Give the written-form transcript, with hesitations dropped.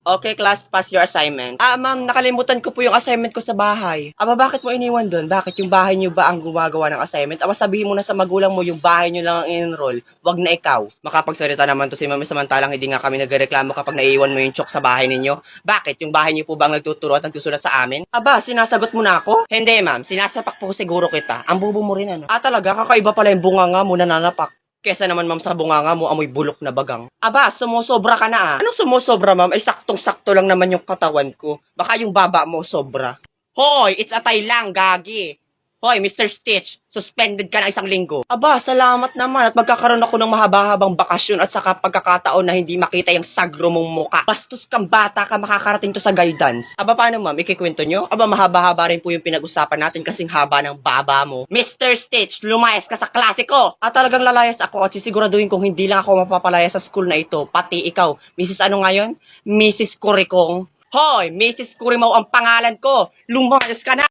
Okay, class, pass your assignment. Ma'am, nakalimutan ko po yung assignment ko sa bahay. Bakit mo iniwan doon? Bakit yung bahay niyo ba ang gumagawa ng assignment? Sabihin mo na sa magulang mo yung bahay niyo lang ang in-enroll. Wag na ikaw. Makapagsalita naman to si ma'am, samantalang hindi nga kami nagreklamo kapag naiiwan mo yung chok sa bahay ninyo. Bakit? Yung bahay niyo po ba ang nagtuturo at nagsusulat sa amin? Sinasagot mo na ako? Hindi, ma'am. Sinasapak po siguro kita. Ang bubo mo rin, ano? Talaga? Kakaiba pala yung bunganga mo na nanapak. Kesa naman ma'am sa bunganga mo, amoy bulok na bagang. Sumusobra ka na ah. Anong sumusobra ma'am? Saktong-sakto lang naman yung katawan ko. Baka yung baba mo sobra. Hoy, it's a tie lang, gagi. Hoy, Mr. Stitch, suspended ka na 1 linggo. Salamat naman at magkakaroon ako ng mahaba-habang bakasyon at saka pagkakataon na hindi makita yung sagro mong muka. Bastos kang bata ka, makakarating to sa guidance. Paano ma'am, ikikwento nyo? Mahaba-haba rin po yung pinag-usapan natin kasing haba ng baba mo. Mr. Stitch, lumayas ka sa klase ko! Talagang lalayas ako at sisiguraduhin kong hindi lang ako mapapalaya sa school na ito, pati ikaw. Mrs. ano ngayon? Mrs. Kurikong. Hoy, Mrs. Kurimaw ang pangalan ko! Lumayas ka na!